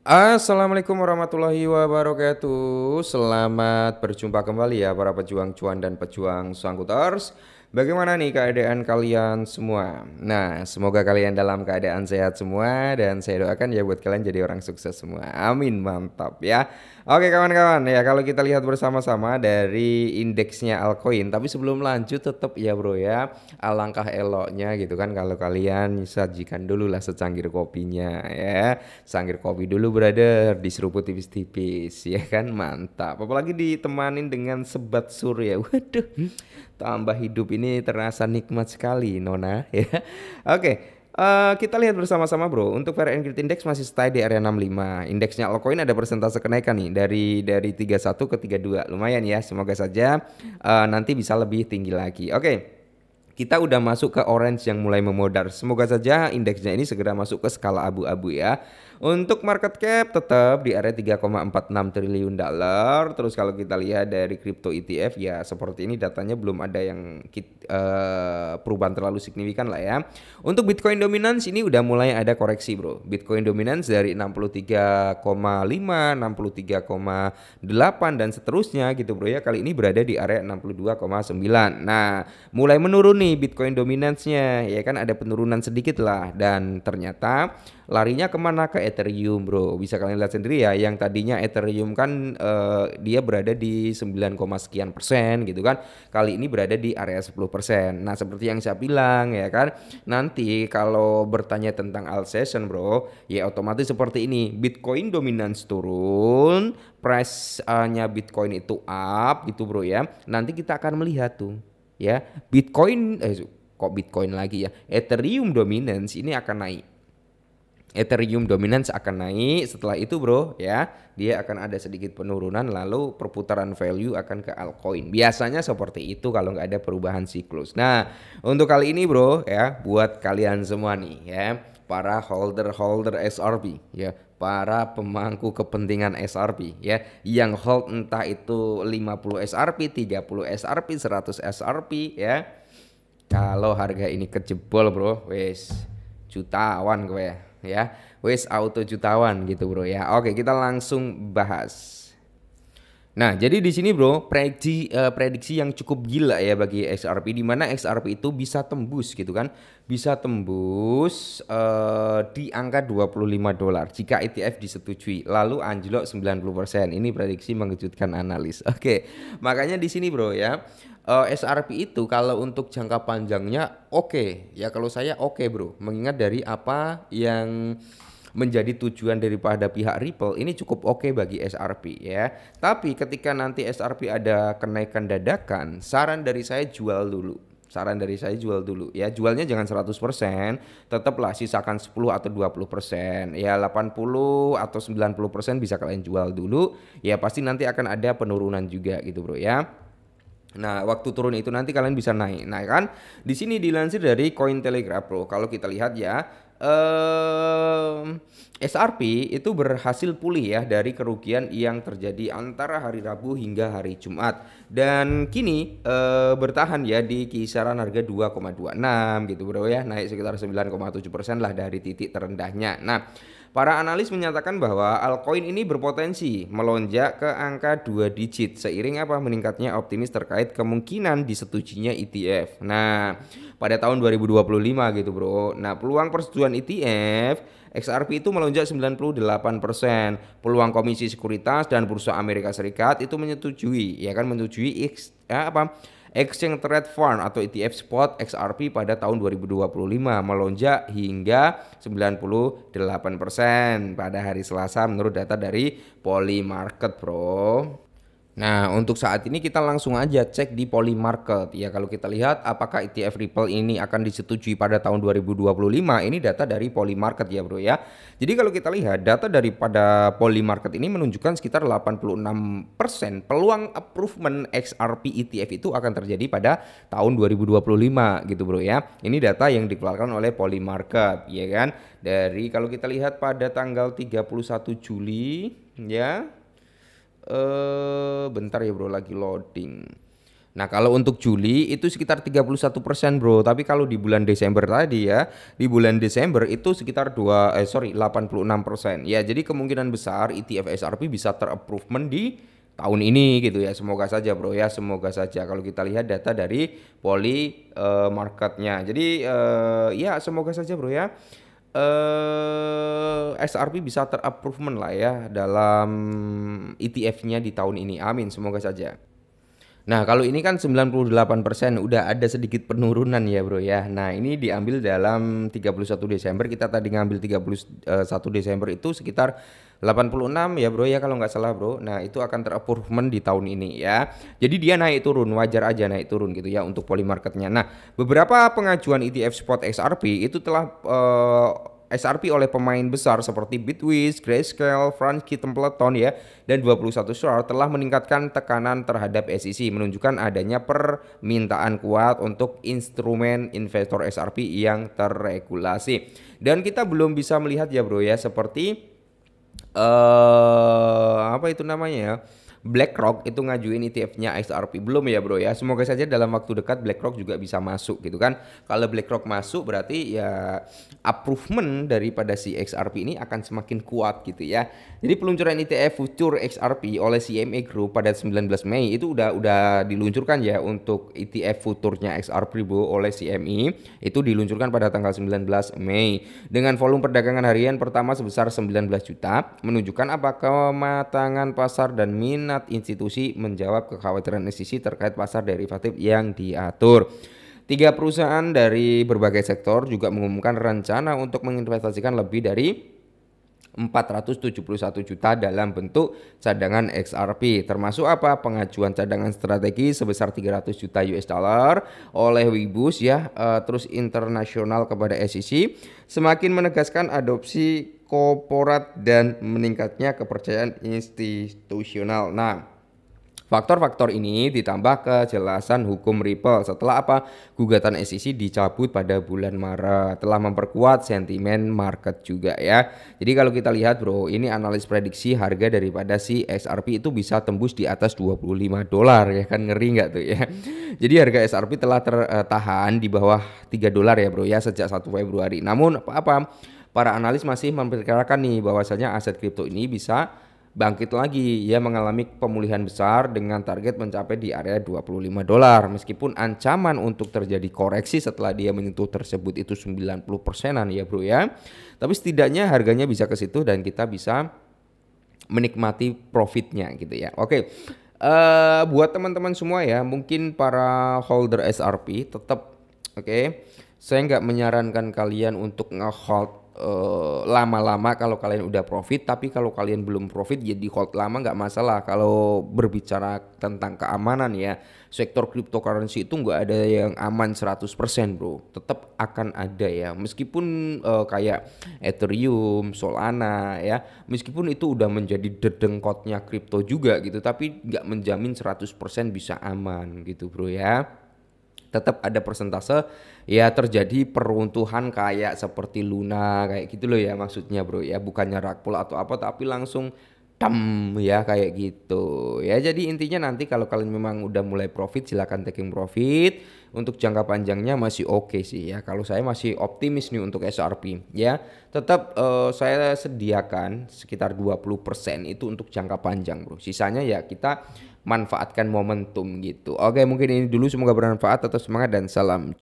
Assalamualaikum warahmatullahi wabarakatuh. Selamat berjumpa kembali ya para pejuang cuan dan pejuang sangkuters. Bagaimana nih keadaan kalian semua? Nah, semoga kalian dalam keadaan sehat semua dan saya doakan ya buat kalian jadi orang sukses semua. Amin, mantap ya. Oke kawan-kawan ya, kalau kita lihat bersama-sama dari indeksnya altcoin, tapi sebelum lanjut tetap ya bro ya, alangkah eloknya gitu kan kalau kalian sajikan dulu lah secangkir kopinya ya. Sangkir kopi dulu brother, diseruput tipis-tipis ya kan, mantap. Apalagi ditemanin dengan sebat surya. Waduh, tambah hidup ini terasa nikmat sekali Nona ya. Oke. Kita lihat bersama-sama bro. Untuk VN Grid Index masih stay di area 65. Indeksnya altcoin ada persentase kenaikan nih dari 31 ke 32. Lumayan ya. Semoga saja nanti bisa lebih tinggi lagi. Oke. Kita udah masuk ke orange yang mulai memudar. Semoga saja indeksnya ini segera masuk ke skala abu-abu ya. Untuk market cap tetap di area 3,46 triliun dolar. Terus kalau kita lihat dari crypto ETF ya seperti ini datanya belum ada yang perubahan terlalu signifikan lah ya. Untuk Bitcoin dominance ini udah mulai ada koreksi bro. Bitcoin dominance dari 63,5, 63,8 dan seterusnya gitu bro ya. Kali ini berada di area 62,9. Nah, mulai menurun nih Bitcoin dominance-nya ya kan, ada penurunan sedikit lah dan ternyata larinya kemana? Ke Ethereum bro. Bisa kalian lihat sendiri ya, yang tadinya Ethereum kan dia berada di 9, sekian persen gitu kan, kali ini berada di area 10%. Nah seperti yang saya bilang ya kan, nanti kalau bertanya tentang alt session bro ya otomatis seperti ini, Bitcoin dominance turun, price-nya Bitcoin itu up gitu bro ya, nanti kita akan melihat tuh ya Bitcoin kok Bitcoin lagi ya, Ethereum dominance ini akan naik. Ethereum dominance akan naik, setelah itu bro ya dia akan ada sedikit penurunan lalu perputaran value akan ke altcoin. Biasanya seperti itu kalau nggak ada perubahan siklus. Nah untuk kali ini bro ya, buat kalian semua nih ya, para holder SRP ya, para pemangku kepentingan SRP ya, yang hold entah itu 50 SRP, 30 SRP, 100 SRP ya. Kalau harga ini kejebol bro, wes jutawan gue ya, wes auto jutawan gitu bro ya. Oke kita langsung bahas. Nah, jadi di sini bro, prediksi yang cukup gila ya bagi XRP, di mana XRP itu bisa tembus gitu kan. Bisa tembus di angka 25 dolar jika ETF disetujui, lalu anjlok 90%. Ini prediksi mengejutkan analis. Oke. Makanya di sini bro ya, SRP itu kalau untuk jangka panjangnya oke. Ya kalau saya oke bro, mengingat dari apa yang menjadi tujuan daripada pihak Ripple ini cukup oke bagi SRP ya. Tapi ketika nanti SRP ada kenaikan dadakan, saran dari saya jual dulu. Saran dari saya jual dulu ya. Jualnya jangan 100%, tetaplah sisakan 10 atau 20%. Ya 80 atau 90% bisa kalian jual dulu. Ya pasti nanti akan ada penurunan juga gitu bro ya. Nah, waktu turun itu nanti kalian bisa naik. Nah, kan di sini dilansir dari Cointelegraph, Bro. Kalau kita lihat ya, SRP itu berhasil pulih ya dari kerugian yang terjadi antara hari Rabu hingga hari Jumat. Dan kini bertahan ya di kisaran harga 2,26 gitu, Bro ya. Naik sekitar 9,7% lah dari titik terendahnya. Nah, para analis menyatakan bahwa altcoin ini berpotensi melonjak ke angka 2 digit seiring apa meningkatnya optimis terkait kemungkinan disetujuinya ETF. Nah, pada tahun 2025 gitu, Bro. Nah, peluang persetujuan ETF XRP itu melonjak 98%. Peluang Komisi Sekuritas dan Bursa Amerika Serikat itu menyetujui, ya kan, menyetujui Exchange Trade Fund atau ETF Spot XRP pada tahun 2025 melonjak hingga 98% pada hari Selasa menurut data dari Polymarket, Bro. Nah, untuk saat ini kita langsung aja cek di Polymarket. Ya, kalau kita lihat apakah ETF Ripple ini akan disetujui pada tahun 2025, ini data dari Polymarket ya, Bro ya. Jadi kalau kita lihat data daripada Polymarket ini menunjukkan sekitar 86% peluang approvement XRP ETF itu akan terjadi pada tahun 2025 gitu, Bro ya. Ini data yang dikeluarkan oleh Polymarket, ya kan. Dari kalau kita lihat pada tanggal 31 Juli ya, bentar ya bro, lagi loading. Nah, kalau untuk Juli itu sekitar 31% bro, tapi kalau di bulan Desember tadi ya, di bulan Desember itu sekitar 86%. Ya, jadi kemungkinan besar ETF SRP bisa ter-approvement di tahun ini gitu ya. Semoga saja bro ya, semoga saja kalau kita lihat data dari Poly marketnya. Jadi ya semoga saja bro ya. SRP bisa ter-approvement lah ya dalam ETF-nya di tahun ini. Amin, semoga saja. Nah, kalau ini kan 98% udah ada sedikit penurunan ya, Bro ya. Nah, ini diambil dalam 31 Desember. Kita tadi ngambil 31 Desember itu sekitar 86 ya, Bro ya kalau nggak salah, Bro. Nah, itu akan ter-approvement di tahun ini ya. Jadi dia naik turun, wajar aja naik turun gitu ya untuk poly marketnya. Nah, beberapa pengajuan ETF spot XRP itu telah SRP oleh pemain besar seperti Bitwiz, Grayscale, Frankie Templeton ya, dan 21 Short telah meningkatkan tekanan terhadap SEC, menunjukkan adanya permintaan kuat untuk instrumen investor SRP yang terregulasi. Dan kita belum bisa melihat ya bro ya, seperti apa itu namanya ya, BlackRock itu ngajuin ETF-nya XRP belum ya bro ya. Semoga saja dalam waktu dekat BlackRock juga bisa masuk gitu kan. Kalau BlackRock masuk berarti ya approvement daripada si XRP ini akan semakin kuat gitu ya. Jadi peluncuran ETF Future XRP oleh CME Group pada 19 Mei itu udah diluncurkan ya untuk ETF futurnya XRP bro oleh CME. Itu diluncurkan pada tanggal 19 Mei dengan volume perdagangan harian pertama sebesar 19 juta, menunjukkan apa kematangan pasar dan minat institusi menjawab kekhawatiran SEC terkait pasar derivatif yang diatur. Tiga perusahaan dari berbagai sektor juga mengumumkan rencana untuk menginvestasikan lebih dari 471 juta dalam bentuk cadangan XRP, termasuk apa pengajuan cadangan strategi sebesar 300 juta US dollar oleh Wibus ya, terus internasional kepada SEC semakin menegaskan adopsi korporat dan meningkatnya kepercayaan institusional. Nah, faktor-faktor ini ditambah kejelasan hukum Ripple setelah apa gugatan SEC dicabut pada bulan Maret telah memperkuat sentimen market juga ya. Jadi kalau kita lihat bro, ini analis prediksi harga daripada si XRP itu bisa tembus di atas 25 dolar ya kan, ngeri nggak tuh ya. Jadi harga XRP telah tertahan di bawah 3 dolar ya bro ya sejak 1 Februari. Namun apa-apa para analis masih memperkirakan nih bahwasanya aset kripto ini bisa bangkit lagi ya, mengalami pemulihan besar dengan target mencapai di area 25 dolar. Meskipun ancaman untuk terjadi koreksi setelah dia menyentuh tersebut itu 90%-an ya bro ya. Tapi setidaknya harganya bisa ke situ dan kita bisa menikmati profitnya gitu ya. Oke. Buat teman-teman semua ya, mungkin para holder SRP tetap saya nggak menyarankan kalian untuk nge-hold lama-lama kalau kalian udah profit, tapi kalau kalian belum profit ya di hold lama nggak masalah. Kalau berbicara tentang keamanan ya, sektor cryptocurrency itu nggak ada yang aman 100% bro, tetap akan ada ya, meskipun kayak Ethereum, Solana ya, meskipun itu udah menjadi dedengkotnya kripto juga gitu, tapi nggak menjamin 100% bisa aman gitu bro ya. Tetap ada persentase ya terjadi peruntuhan kayak seperti Luna kayak gitu loh ya, maksudnya bro ya, bukannya rakpol atau apa tapi langsung tam ya kayak gitu ya. Jadi intinya nanti kalau kalian memang udah mulai profit silakan taking profit. Untuk jangka panjangnya masih oke sih ya, kalau saya masih optimis nih untuk SRP ya. Tetap saya sediakan sekitar 20% itu untuk jangka panjang bro, sisanya ya kita manfaatkan momentum gitu. Oke, mungkin ini dulu, semoga bermanfaat, tetap semangat dan salam